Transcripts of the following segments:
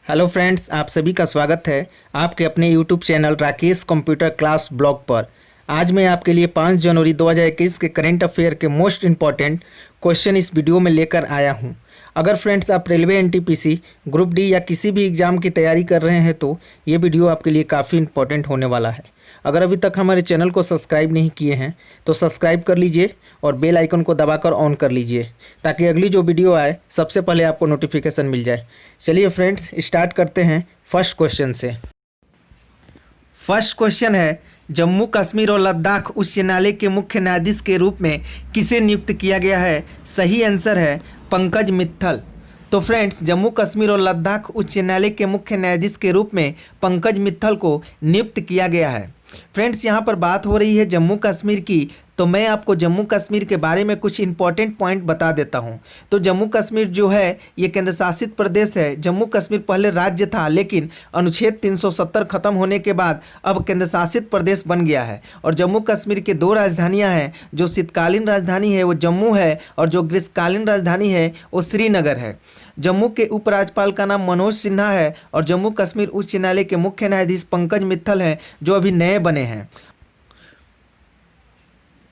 Hello friends, आप सभी का स्वागत है आपके अपने YouTube channel Rakesh computer class blog पर। आज मैं आपके लिए 5 जनवरी 2021 के करंट अफेयर के मोस्ट इम्पॉर्टेंट क्वेश्चन इस वीडियो में लेकर आया हूं। अगर फ्रेंड्स आप रेलवे एनटीपीसी ग्रुप डी या किसी भी एग्ज़ाम की तैयारी कर रहे हैं तो ये वीडियो आपके लिए काफ़ी इंपॉर्टेंट होने वाला है। अगर अभी तक हमारे चैनल को सब्सक्राइब नहीं किए हैं तो सब्सक्राइब कर लीजिए और बेल आइकन को दबाकर ऑन कर लीजिए ताकि अगली जो वीडियो आए सबसे पहले आपको नोटिफिकेशन मिल जाए। चलिए फ्रेंड्स, स्टार्ट करते हैं फर्स्ट क्वेश्चन से। फर्स्ट क्वेश्चन है, जम्मू कश्मीर और लद्दाख उच्च न्यायालय के मुख्य न्यायाधीश के रूप में किसे नियुक्त किया गया है? सही आंसर है पंकज मित्तल। तो फ्रेंड्स, जम्मू कश्मीर और लद्दाख उच्च न्यायालय के मुख्य न्यायाधीश के रूप में पंकज मित्तल को नियुक्त किया गया है। फ्रेंड्स, यहाँ पर बात हो रही है जम्मू कश्मीर की, तो मैं आपको जम्मू कश्मीर के बारे में कुछ इंपॉर्टेंट पॉइंट बता देता हूँ। तो जम्मू कश्मीर जो है ये केंद्र शासित प्रदेश है। जम्मू कश्मीर पहले राज्य था, लेकिन अनुच्छेद 370 खत्म होने के बाद अब केंद्र शासित प्रदेश बन गया है। और जम्मू कश्मीर के 2 राजधानियाँ हैं। जो शीतकालीन राजधानी है वो जम्मू है और जो ग्रीष्मकालीन राजधानी है वो श्रीनगर है। जम्मू के उपराज्यपाल का नाम मनोज सिन्हा है और जम्मू कश्मीर उच्च न्यायालय के मुख्य न्यायाधीश पंकज मित्तल हैं, जो अभी नए बने हैं।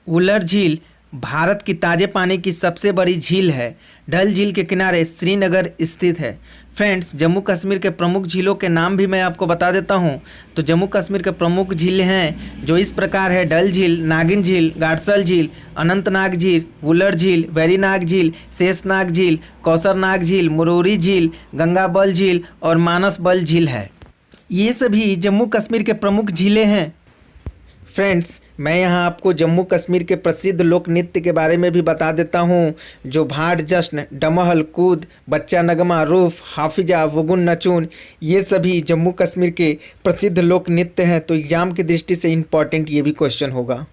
उलर झील भारत की ताजे पानी की सबसे बड़ी झील है। डल झील के किनारे श्रीनगर स्थित है। फ्रेंड्स, जम्मू कश्मीर के प्रमुख झीलों के नाम भी मैं आपको बता देता हूं। तो जम्मू कश्मीर के प्रमुख झीलें हैं जो इस प्रकार है: डल झील, नागिन झील, गाडसल झील, अनंतनाग झील, वुलर झील, वेरीनाग झील, शेषनाग झील, कौसरनाग झील, मुरोरी झील, गंगाबल झील और मानसबल झील है। ये सभी जम्मू कश्मीर के प्रमुख झीलें हैं। फ्रेंड्स, मैं यहाँ आपको जम्मू कश्मीर के प्रसिद्ध लोक नृत्य के बारे में भी बता देता हूँ, जो भाट जश्न, डमहल कूद, बच्चा नगमा, रूफ, हाफिजा, वुगुन नचून, ये सभी जम्मू कश्मीर के प्रसिद्ध लोक नृत्य हैं। तो एग्जाम की दृष्टि से इम्पॉर्टेंट ये भी क्वेश्चन होगा।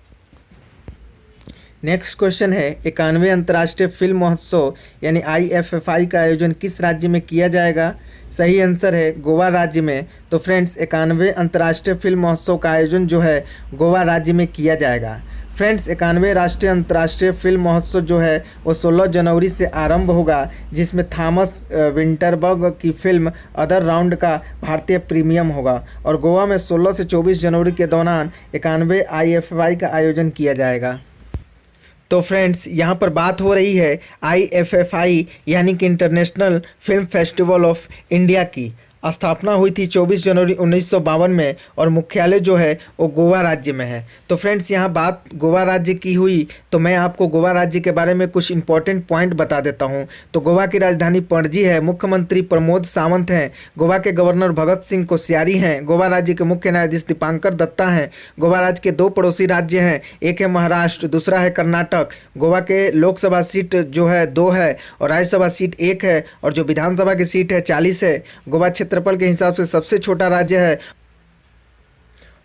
नेक्स्ट क्वेश्चन है, 91वें अंतर्राष्ट्रीय फिल्म महोत्सव यानी IFFI का आयोजन किस राज्य में किया जाएगा? सही आंसर है गोवा राज्य में। तो फ्रेंड्स, 91वें अंतर्राष्ट्रीय फिल्म महोत्सव का आयोजन जो है गोवा राज्य में किया जाएगा। फ्रेंड्स, 91वें राष्ट्रीय अंतर्राष्ट्रीय फिल्म महोत्सव जो है वो 16 जनवरी से आरंभ होगा, जिसमें थॉमस विंटरबर्ग की फिल्म अदर राउंड का भारतीय प्रीमियम होगा। और गोवा में 16 से 24 जनवरी के दौरान 91वें IFFI का आयोजन किया जाएगा। तो फ्रेंड्स, यहाँ पर बात हो रही है IFFI यानी कि international film festival of India की। स्थापना हुई थी 24 जनवरी 1952 में और मुख्यालय जो है वो गोवा राज्य में है। तो फ्रेंड्स, यहाँ बात गोवा राज्य की हुई, तो मैं आपको गोवा राज्य के बारे में कुछ इंपॉर्टेंट पॉइंट बता देता हूँ। तो गोवा की राजधानी पणजी है। मुख्यमंत्री प्रमोद सावंत हैं। गोवा के गवर्नर भगत सिंह कोश्यारी हैं। गोवा राज्य के मुख्य न्यायाधीश दीपांकर दत्ता हैं। गोवा राज्य के 2 पड़ोसी राज्य हैं, एक है महाराष्ट्र, दूसरा है कर्नाटक। गोवा के लोकसभा सीट जो है 2 है और राज्यसभा सीट 1 है और जो विधानसभा की सीट है 40 है। गोवा क्षेत्रफल के हिसाब से सबसे छोटा राज्य है।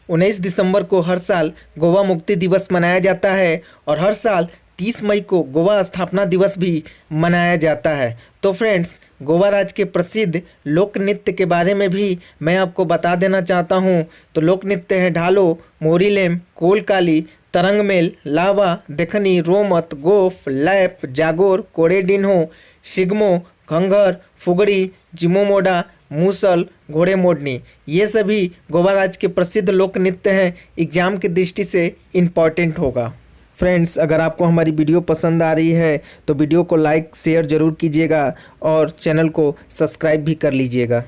19 दिसंबर को हर साल गोवा मुक्ति दिवस मनाया जाता है और हर साल 30 मई को गोवा स्थापना दिवस भी मनाया जाता है। तो फ्रेंड्स, गोवा राज्य के प्रसिद्ध लोक नृत्य के बारे में भी मैं आपको बता देना चाहता हूँ। तो लोक नृत्य हैं ढालो, मोरीलेम, कोलकाली, तरंगमेल, लावा, देखनी, रोमत, गोफ, लैप, जागोर, कोरेडिन्हो, शिगमो, घंघर, फुगड़ी, जिमोमोडा, मूसल, घोड़े मोड़नी, ये सभी गोवा राज्य के प्रसिद्ध लोक नृत्य हैं। एग्जाम की दृष्टि से इम्पॉर्टेंट होगा। फ्रेंड्स, अगर आपको हमारी वीडियो पसंद आ रही है तो वीडियो को लाइक शेयर ज़रूर कीजिएगा और चैनल को सब्सक्राइब भी कर लीजिएगा।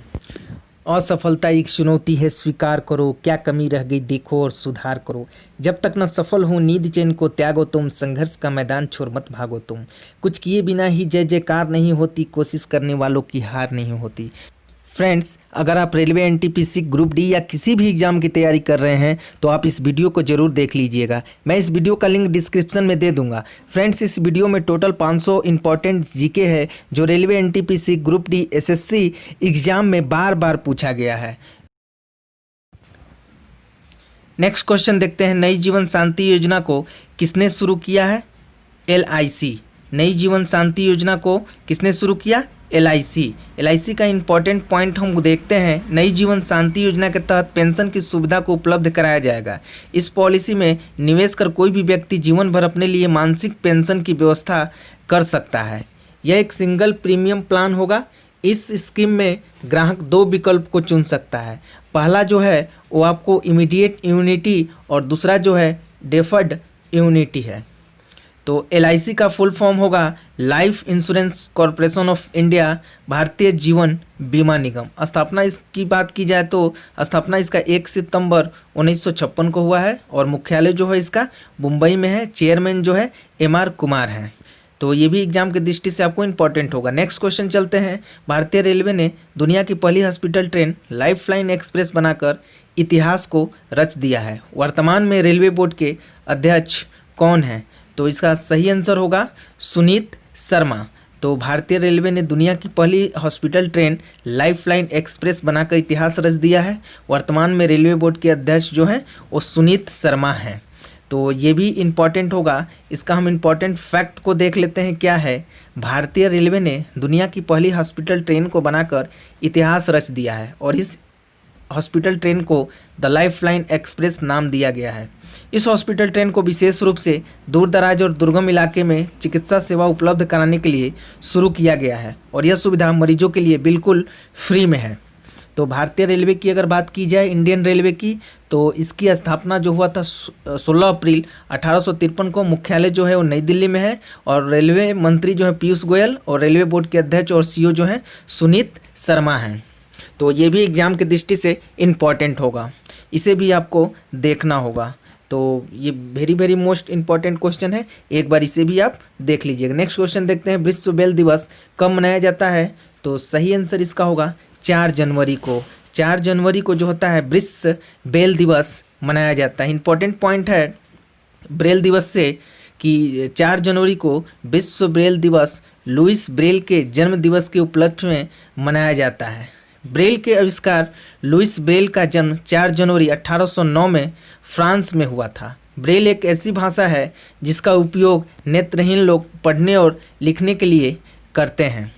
असफलता एक चुनौती है, स्वीकार करो, क्या कमी रह गई देखो और सुधार करो। जब तक न सफल हो नींद चैन को त्यागो तुम, संघर्ष का मैदान छोड़ मत भागो तुम। कुछ किए बिना ही जय जयकार नहीं होती, कोशिश करने वालों की हार नहीं होती। फ्रेंड्स, अगर आप रेलवे एनटीपीसी ग्रुप डी या किसी भी एग्ज़ाम की तैयारी कर रहे हैं तो आप इस वीडियो को ज़रूर देख लीजिएगा। मैं इस वीडियो का लिंक डिस्क्रिप्शन में दे दूंगा। फ्रेंड्स, इस वीडियो में टोटल 500 इंपॉर्टेंट जीके है जो railway NTPC group D SSC exam में बार बार पूछा गया है। नेक्स्ट क्वेश्चन देखते हैं, नई जीवन शांति योजना को किसने शुरू किया है? LIC। नई जीवन शांति योजना को किसने शुरू किया? LIC का इंपॉर्टेंट पॉइंट हम देखते हैं। नई जीवन शांति योजना के तहत पेंशन की सुविधा को उपलब्ध कराया जाएगा। इस पॉलिसी में निवेश कर कोई भी व्यक्ति जीवन भर अपने लिए मानसिक पेंशन की व्यवस्था कर सकता है। यह एक सिंगल प्रीमियम प्लान होगा। इस स्कीम में ग्राहक दो विकल्प को चुन सकता है। पहला जो है वो आपको इमीडिएट इम्यूनिटी और दूसरा जो है डेफर्ड इम्यूनिटी है। तो LIC का फुल फॉर्म होगा life insurance corporation of India, Bharatiya Jeevan बीमा निगम। स्थापना इसकी बात की जाए तो स्थापना इसका 1 सितंबर 1956 को हुआ है और मुख्यालय जो है इसका मुंबई में है। चेयरमैन जो है MR कुमार हैं। तो ये भी एग्जाम की दृष्टि से आपको इंपॉर्टेंट होगा। नेक्स्ट क्वेश्चन चलते हैं। भारतीय रेलवे ने दुनिया की पहली हॉस्पिटल ट्रेन लाइफलाइन एक्सप्रेस बनाकर इतिहास को रच दिया है। वर्तमान में रेलवे बोर्ड के अध्यक्ष कौन हैं? तो इसका सही आंसर होगा सुनीत शर्मा। तो भारतीय रेलवे ने दुनिया की पहली हॉस्पिटल ट्रेन लाइफलाइन एक्सप्रेस बनाकर इतिहास रच दिया है। वर्तमान में रेलवे बोर्ड के अध्यक्ष जो हैं वो सुनीत शर्मा हैं। तो ये भी इम्पॉर्टेंट होगा। इसका हम इम्पॉर्टेंट फैक्ट को देख लेते हैं क्या है। भारतीय रेलवे ने दुनिया की पहली हॉस्पिटल ट्रेन को बनाकर इतिहास रच दिया है और इस हॉस्पिटल ट्रेन को द लाइफलाइन एक्सप्रेस नाम दिया गया है। इस हॉस्पिटल ट्रेन को विशेष रूप से दूर दराज और दुर्गम इलाके में चिकित्सा सेवा उपलब्ध कराने के लिए शुरू किया गया है और यह सुविधा मरीजों के लिए बिल्कुल फ्री में है। तो भारतीय रेलवे की अगर बात की जाए, इंडियन रेलवे की, तो इसकी स्थापना जो हुआ था 16 अप्रैल 1853 को। मुख्यालय जो है वो नई दिल्ली में है और रेलवे मंत्री जो है पीयूष गोयल और रेलवे बोर्ड के अध्यक्ष और CEO जो हैं सुनीत शर्मा हैं। तो ये भी एग्जाम की दृष्टि से इम्पॉर्टेंट होगा, इसे भी आपको देखना होगा। तो ये वेरी मोस्ट इम्पॉर्टेंट क्वेश्चन है, एक बार इसे भी आप देख लीजिएगा। नेक्स्ट क्वेश्चन देखते हैं। विश्व बेल दिवस कब मनाया जाता है? तो सही आंसर इसका होगा 4 जनवरी को। 4 जनवरी को जो होता है विश्व बेल दिवस मनाया जाता है। इम्पॉर्टेंट पॉइंट है ब्रेल दिवस से कि 4 जनवरी को विश्व ब्रेल दिवस लुइस ब्रेल के जन्म दिवस के उपलक्ष्य में मनाया जाता है। ब्रेल के आविष्कार लुइस ब्रेल का जन्म 4 जनवरी 1809 में फ्रांस में हुआ था। ब्रेल एक ऐसी भाषा है जिसका उपयोग नेत्रहीन लोग पढ़ने और लिखने के लिए करते हैं।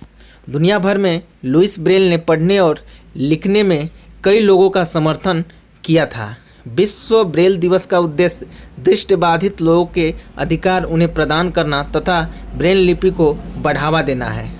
दुनिया भर में लुइस ब्रेल ने पढ़ने और लिखने में कई लोगों का समर्थन किया था। विश्व ब्रेल दिवस का उद्देश्य दृष्टिबाधित लोगों के अधिकार उन्हें प्रदान करना तथा ब्रेल लिपि को बढ़ावा देना है।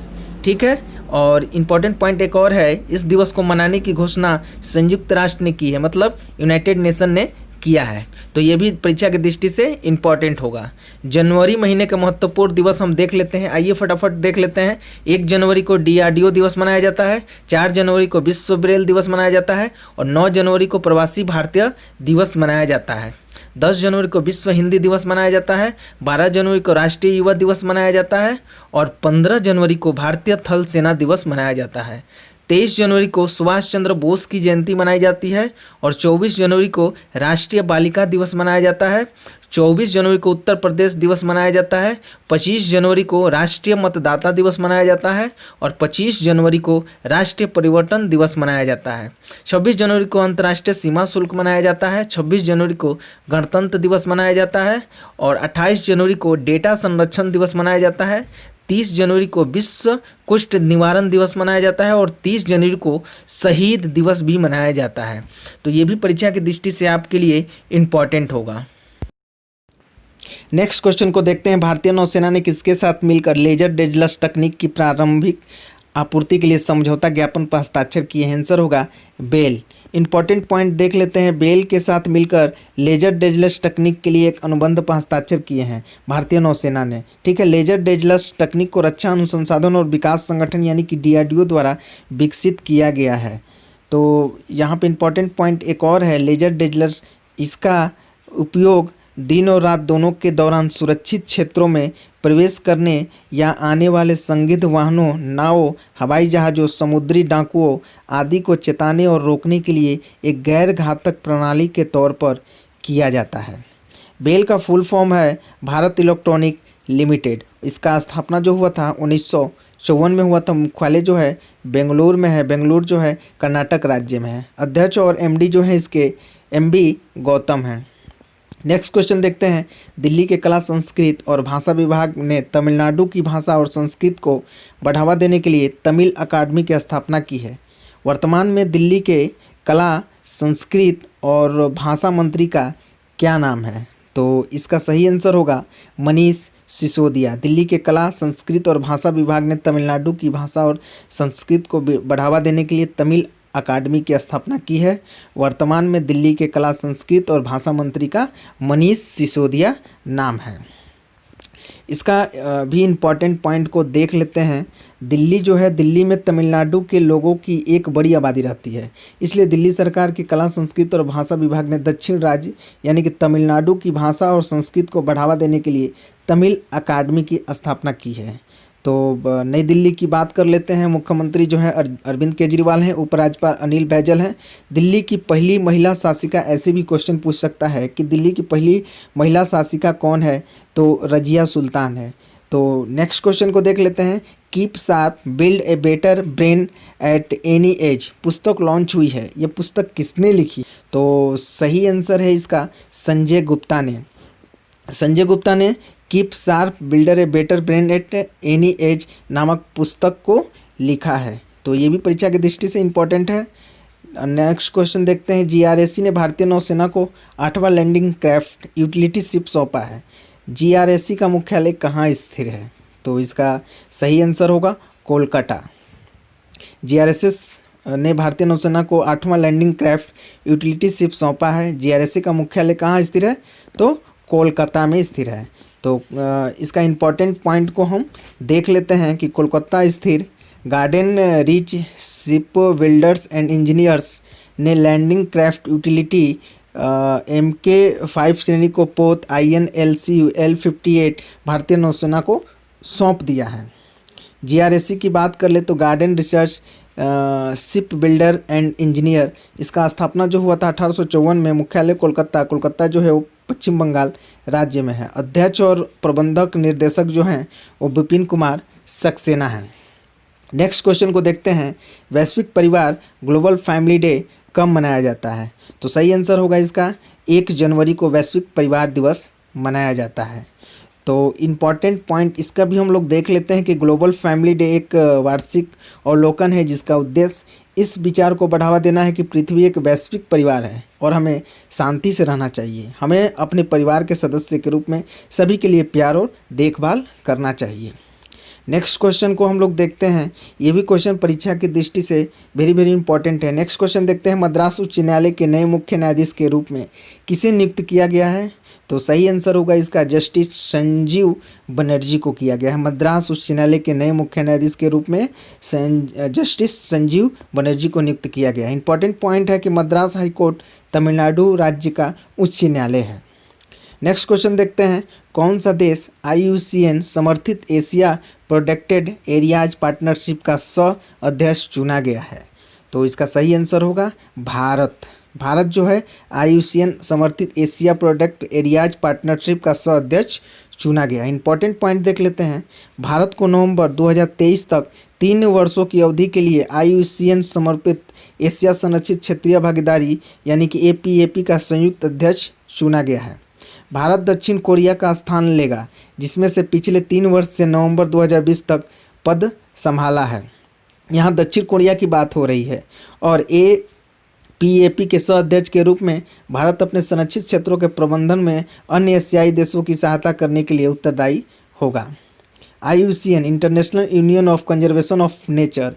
ठीक है, और इम्पॉर्टेंट पॉइंट एक और है, इस दिवस को मनाने की घोषणा संयुक्त राष्ट्र ने की है, मतलब यूनाइटेड नेशन ने किया है। तो ये भी परीक्षा की दृष्टि से इम्पॉर्टेंट होगा। जनवरी महीने के महत्वपूर्ण दिवस हम देख लेते हैं, आइए फटाफट देख लेते हैं। 1 जनवरी को DRDO दिवस मनाया जाता है, 4 जनवरी को विश्व ब्रेल दिवस मनाया जाता है और 9 जनवरी को प्रवासी भारतीय दिवस मनाया जाता है। 10 जनवरी को विश्व हिंदी दिवस मनाया जाता है, 12 जनवरी को राष्ट्रीय युवा दिवस मनाया जाता है और 15 जनवरी को भारतीय थल सेना दिवस मनाया जाता है। 23 जनवरी को सुभाष चंद्र बोस की जयंती मनाई जाती है और 24 जनवरी को राष्ट्रीय बालिका दिवस मनाया जाता है। 24 जनवरी को उत्तर प्रदेश दिवस मनाया जाता है। 25 जनवरी को राष्ट्रीय मतदाता दिवस मनाया जाता है और 25 जनवरी को राष्ट्रीय परिवर्तन दिवस मनाया जाता है। 26 जनवरी को अंतर्राष्ट्रीय सीमा शुल्क मनाया जाता है। 26 जनवरी को गणतंत्र दिवस मनाया जाता है और 28 जनवरी को डेटा संरक्षण दिवस मनाया जाता है। 30 जनवरी को विश्व कुष्ठ निवारण दिवस मनाया जाता है और 30 जनवरी को शहीद दिवस भी मनाया जाता है। तो ये भी परीक्षा की दृष्टि से आपके लिए इम्पॉर्टेंट होगा। नेक्स्ट क्वेश्चन को देखते हैं। भारतीय नौसेना ने किसके साथ मिलकर लेजर डेजलस तकनीक की प्रारंभिक आपूर्ति के लिए समझौता ज्ञापन पर हस्ताक्षर किए हैं? आंसर होगा बेल। इंपॉर्टेंट पॉइंट देख लेते हैं। बेल के साथ मिलकर लेजर डेजलस तकनीक के लिए एक अनुबंध पर हस्ताक्षर किए हैं भारतीय नौसेना ने। ठीक है, लेजर डेजलस तकनीक को रक्षा अनुसंधान और विकास संगठन यानी कि DRDO द्वारा विकसित किया गया है। तो यहाँ पे इंपॉर्टेंट पॉइंट एक और है, लेजर डेजलस, इसका उपयोग दिन और रात दोनों के दौरान सुरक्षित क्षेत्रों में प्रवेश करने या आने वाले संदिग्ध वाहनों, नावों, हवाई जहाज़ों, समुद्री डाकुओं आदि को चेताने और रोकने के लिए एक गैर घातक प्रणाली के तौर पर किया जाता है। बेल का फुल फॉर्म है भारत इलेक्ट्रॉनिक लिमिटेड। इसका स्थापना जो हुआ था 1954 में हुआ था। मुख्यालय जो है बेंगलुरु में है। बेंगलुरु जो है कर्नाटक राज्य में है। अध्यक्ष और MD जो है इसके MB गौतम हैं। नेक्स्ट क्वेश्चन देखते हैं। दिल्ली के कला संस्कृत और भाषा विभाग ने तमिलनाडु की भाषा और संस्कृत को बढ़ावा देने के लिए तमिल अकादमी की स्थापना की है। वर्तमान में दिल्ली के कला संस्कृत और भाषा मंत्री का क्या नाम है? तो इसका सही आंसर होगा मनीष सिसोदिया। दिल्ली के कला, संस्कृत और भाषा विभाग ने तमिलनाडु की भाषा और संस्कृत को बढ़ावा देने के लिए तमिल अकादमी की स्थापना की है। वर्तमान में दिल्ली के कला, संस्कृत और भाषा मंत्री का मनीष सिसोदिया नाम है। इसका भी इम्पॉर्टेंट पॉइंट को देख लेते हैं। दिल्ली जो है, दिल्ली में तमिलनाडु के लोगों की एक बड़ी आबादी रहती है, इसलिए दिल्ली सरकार के कला, संस्कृत और भाषा विभाग ने दक्षिण राज्य यानी कि तमिलनाडु की भाषा और संस्कृत को बढ़ावा देने के लिए तमिल अकादमी की स्थापना की है। तो नई दिल्ली की बात कर लेते हैं। मुख्यमंत्री जो है अरविंद केजरीवाल हैं, उपराज्यपाल अनिल बैजल हैं। दिल्ली की पहली महिला शासिका, ऐसे भी क्वेश्चन पूछ सकता है कि दिल्ली की पहली महिला शासिका कौन है, तो रजिया सुल्तान है। तो नेक्स्ट क्वेश्चन को देख लेते हैं। Keep sharp, build a better brain at any as पुस्तक लॉन्च हुई है, ये पुस्तक किसने लिखी? तो सही आंसर है इसका संजय गुप्ता ने। संजय गुप्ता ने keep sharp, builder a better brain at any as नामक पुस्तक को लिखा है। तो ये भी परीक्षा की दृष्टि से इम्पोर्टेंट है। नेक्स्ट क्वेश्चन देखते हैं। जीआरएसी ने भारतीय नौसेना को 8वां लैंडिंग क्राफ्ट यूटिलिटी शिप सौंपा है। जीआरएसी का मुख्यालय कहाँ स्थिर है? तो इसका सही आंसर होगा कोलकाता। जीआरएस ने भारतीय नौसेना को 8वां लैंडिंग क्राफ्ट यूटिलिटी शिप सौंपा है। जीआरएसी का मुख्यालय कहाँ स्थिर है? तो कोलकाता में स्थिर है। तो इसका इम्पॉर्टेंट पॉइंट को हम देख लेते हैं कि कोलकाता स्थिर garden reach ship builders and engineers ने लैंडिंग क्राफ्ट यूटिलिटी MK5 श्रेणी को पोत INLCU L58 भारतीय नौसेना को सौंप दिया है। जीआरएसी की बात कर ले तो garden research ship builder and engineer, इसका स्थापना जो हुआ था 1854 में। मुख्यालय कोलकाता जो है वो पश्चिम बंगाल राज्य में है। अध्यक्ष और प्रबंधक निर्देशक जो हैं वो विपिन कुमार सक्सेना हैं। नेक्स्ट क्वेश्चन को देखते हैं। वैश्विक परिवार ग्लोबल फैमिली डे कब मनाया जाता है? तो सही आंसर होगा इसका 1 जनवरी को वैश्विक परिवार दिवस मनाया जाता है। तो इम्पॉर्टेंट पॉइंट इसका भी हम लोग देख लेते हैं कि ग्लोबल फैमिली डे एक वार्षिक अवलोकन है जिसका उद्देश्य इस विचार को बढ़ावा देना है कि पृथ्वी एक वैश्विक परिवार है और हमें शांति से रहना चाहिए। हमें अपने परिवार के सदस्य के रूप में सभी के लिए प्यार और देखभाल करना चाहिए। नेक्स्ट क्वेश्चन को हम लोग देखते हैं। ये भी क्वेश्चन परीक्षा की दृष्टि से वेरी इंपॉर्टेंट है। नेक्स्ट क्वेश्चन देखते हैं। मद्रास उच्च न्यायालय के नए मुख्य न्यायाधीश के रूप में किसे नियुक्त किया गया है? तो सही आंसर होगा इसका जस्टिस संजीव बनर्जी को किया गया है। मद्रास उच्च न्यायालय के नए मुख्य न्यायाधीश के रूप में जस्टिस संजीव बनर्जी को नियुक्त किया गया है। इंपॉर्टेंट पॉइंट है कि मद्रास हाईकोर्ट तमिलनाडु राज्य का उच्च न्यायालय है। नेक्स्ट क्वेश्चन देखते हैं। कौन सा देश IUCN समर्थित एशिया प्रोटेक्टेड एरियाज पार्टनरशिप का सह अध्यक्ष चुना गया है? तो इसका सही आंसर होगा भारत। भारत जो है IUCN समर्थित एशिया प्रोटेक्ट एरियाज पार्टनरशिप का सह अध्यक्ष चुना गया। इंपॉर्टेंट पॉइंट देख लेते हैं। भारत को नवंबर 2023 तक 3 वर्षों की अवधि के लिए IUCN समर्पित एशिया संरक्षित क्षेत्रीय भागीदारी यानी कि APAP का संयुक्त अध्यक्ष चुना गया है। भारत दक्षिण कोरिया का स्थान लेगा, जिसमें से पिछले 3 वर्ष से नवंबर 2020 तक पद संभाला है। यहाँ दक्षिण कोरिया की बात हो रही है और APAP के सह अध्यक्ष के रूप में भारत अपने संरक्षित क्षेत्रों के प्रबंधन में अन्य एशियाई देशों की सहायता करने के लिए उत्तरदायी होगा। IUCN international union of conservation of nature,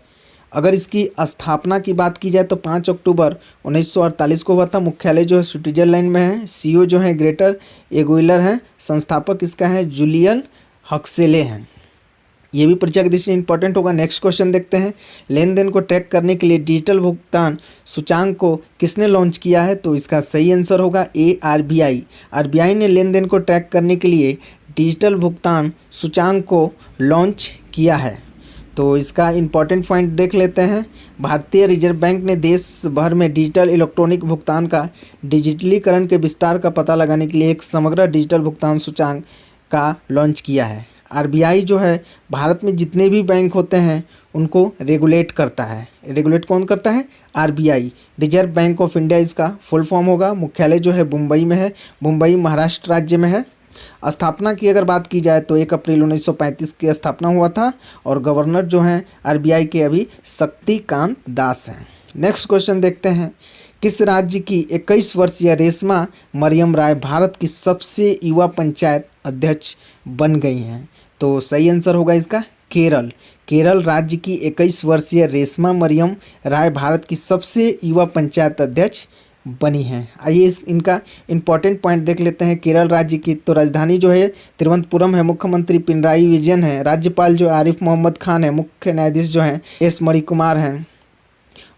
अगर इसकी स्थापना की बात की जाए तो 5 अक्टूबर 1948 को हुआ था। मुख्यालय जो है स्विट्जरलैंड में है। CEO जो है ग्रेटर एगुइलर हैं। संस्थापक इसका है जूलियन हक्सेले हैं। ये भी परीक्षा की दृष्टि से इंपॉर्टेंट होगा। नेक्स्ट क्वेश्चन देखते हैं। लेन देन को ट्रैक करने के लिए डिजिटल भुगतान सूचांक को किसने लॉन्च किया है? तो इसका सही आंसर होगा RBI। RBI ने लेन देन को ट्रैक करने के लिए डिजिटल भुगतान सूचांक को लॉन्च किया है। तो इसका इम्पॉर्टेंट पॉइंट देख लेते हैं। भारतीय रिजर्व बैंक ने देश भर में डिजिटल इलेक्ट्रॉनिक भुगतान का डिजिटलीकरण के विस्तार का पता लगाने के लिए एक समग्र डिजिटल भुगतान सूचांक का लॉन्च किया है। RBI जो है भारत में जितने भी बैंक होते हैं उनको रेगुलेट करता है। रेगुलेट कौन करता है? RBI, reserve bank of India इसका फुल फॉर्म होगा। मुख्यालय जो है मुंबई में है। मुंबई महाराष्ट्र राज्य में है। स्थापना की अगर बात की जाए तो 1 अप्रैल 1935 की स्थापना हुआ था और गवर्नर जो हैं RBI के अभी शक्तिकांत दास हैं। नेक्स्ट क्वेश्चन देखते हैं। किस राज्य की 21 वर्षीय रेशमा मरियम राय भारत की सबसे युवा पंचायत अध्यक्ष बन गई हैं। तो सही आंसर होगा इसका केरल। केरल राज्य की 21 वर्षीय रेशमा मरियम राय भारत की सबसे युवा पंचायत अध्यक्ष बनी हैं। आइए इनका इम्पॉर्टेंट पॉइंट देख लेते हैं। केरल राज्य की तो राजधानी जो है तिरुवनंतपुरम है, मुख्यमंत्री पिनराई विजयन है, राज्यपाल जो आरिफ मोहम्मद खान है, मुख्य न्यायाधीश जो हैं एस मणिकुमार हैं,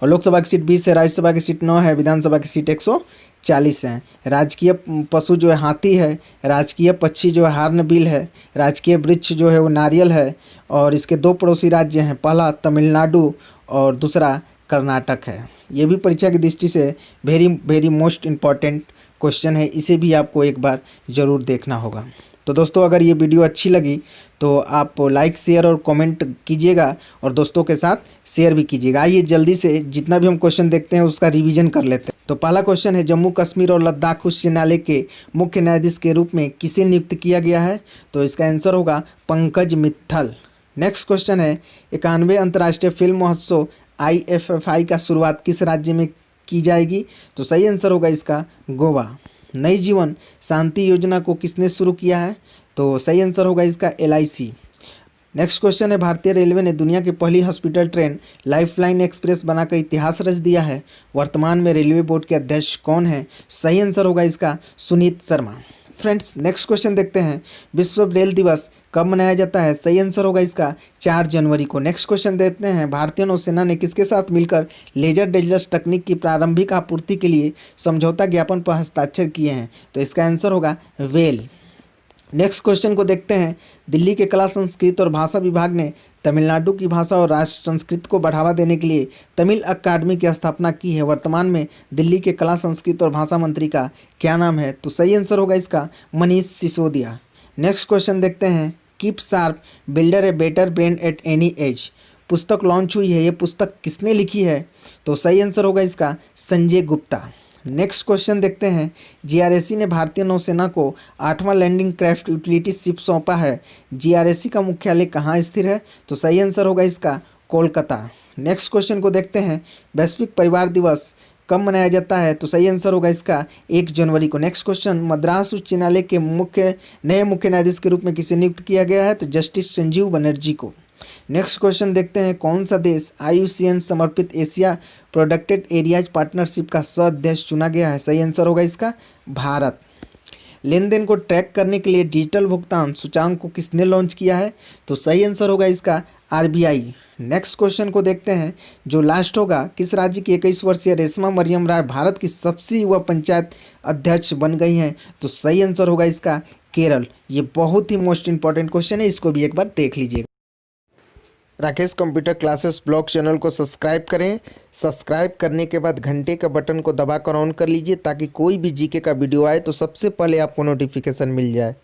और लोकसभा की सीट 20 है, राज्यसभा की सीट 9 है, विधानसभा की सीट 140 है। राजकीय पशु जो है हाथी है, राजकीय पक्षी जो है हार्नबिल है, राजकीय वृक्ष जो है वो नारियल है, और इसके 2 पड़ोसी राज्य हैं, पहला तमिलनाडु और दूसरा कर्नाटक है। ये भी परीक्षा की दृष्टि से वेरी मोस्ट इम्पॉर्टेंट क्वेश्चन है, इसे भी आपको एक बार ज़रूर देखना होगा। तो दोस्तों अगर ये वीडियो अच्छी लगी तो आप लाइक शेयर और कमेंट कीजिएगा और दोस्तों के साथ शेयर भी कीजिएगा। आइए जल्दी से जितना भी हम क्वेश्चन देखते हैं उसका रिवीजन कर लेते हैं। तो पहला क्वेश्चन है, जम्मू कश्मीर और लद्दाख उच्च न्यायालय के मुख्य न्यायाधीश के रूप में किसे नियुक्त किया गया है? तो इसका आंसर होगा पंकज मित्तल। नेक्स्ट क्वेश्चन है, 91वें अंतर्राष्ट्रीय फिल्म महोत्सव IFFI का शुरुआत किस राज्य में की जाएगी? तो सही आंसर होगा इसका गोवा। नई जीवन शांति योजना को किसने शुरू किया है? तो सही आंसर होगा इसका LIC। नेक्स्ट क्वेश्चन है, भारतीय रेलवे ने दुनिया की पहली हॉस्पिटल ट्रेन लाइफलाइन एक्सप्रेस बनाकर इतिहास रच दिया है। वर्तमान में रेलवे बोर्ड के अध्यक्ष कौन है? सही आंसर होगा इसका Sunit Sharma. Friends next question देखते हैं, विश्व ब्रेल दिवस कब मनाया जाता है? सही आंसर होगा इसका 4 जनवरी को। नेक्स्ट क्वेश्चन देखते हैं, भारतीय नौसेना ने किसके साथ मिलकर लेजर डेजलस तकनीक की प्रारंभिक आपूर्ति के लिए समझौता ज्ञापन पर हस्ताक्षर किए हैं? तो इसका आंसर होगा वेल। नेक्स्ट क्वेश्चन को देखते हैं, दिल्ली के कला संस्कृति और भाषा विभाग ने तमिलनाडु की भाषा और राष्ट्र संस्कृति को बढ़ावा देने के लिए तमिल अकादमी की स्थापना की है। वर्तमान में दिल्ली के कला संस्कृति और भाषा मंत्री का क्या नाम है? तो सही आंसर होगा इसका मनीष सिसोदिया। नेक्स्ट क्वेश्चन देखते हैं, keep sharp builder a better brain at any as पुस्तक लॉन्च हुई है, ये पुस्तक किसने लिखी है? तो सही आंसर होगा इसका संजय गुप्ता। नेक्स्ट क्वेश्चन देखते हैं, GRAC ने भारतीय नौसेना को 8वां लैंडिंग क्राफ्ट यूटिलिटी शिप सौंपा है। GRAC का मुख्यालय कहाँ स्थिर है? तो सही आंसर होगा इसका कोलकाता। नेक्स्ट क्वेश्चन को देखते हैं, वैश्विक परिवार दिवस कब मनाया जाता है? तो सही आंसर होगा इसका 1 जनवरी को। नेक्स्ट क्वेश्चन, मद्रास उच्च न्यायालय के नए मुख्य न्यायाधीश के रूप में किसे नियुक्त किया गया है? तो जस्टिस संजीव बनर्जी को। नेक्स्ट क्वेश्चन देखते हैं, कौन सा देश IUCN समर्पित एशिया प्रोडक्टेड एरियाज पार्टनरशिप का सदस्य चुना गया है? सही आंसर होगा इसका भारत। लेन देन को ट्रैक करने के लिए डिजिटल भुगतान सूचांक को किसने लॉन्च किया है? तो सही आंसर होगा इसका RBI। नेक्स्ट क्वेश्चन को देखते हैं, जो लास्ट होगा, किस राज्य की 21 वर्षीय रेशमा मरियम राय भारत की सबसे युवा पंचायत अध्यक्ष बन गई हैं? तो सही आंसर होगा इसका केरल। ये बहुत ही मोस्ट इंपॉर्टेंट क्वेश्चन है, इसको भी एक बार देख लीजिएगा। Rakesh computer classes blog channel को सब्सक्राइब करें। सब्सक्राइब करने के बाद घंटे का बटन को दबाकर ऑन कर लीजिए ताकि कोई भी जीके का वीडियो आए तो सबसे पहले आपको नोटिफिकेशन मिल जाए।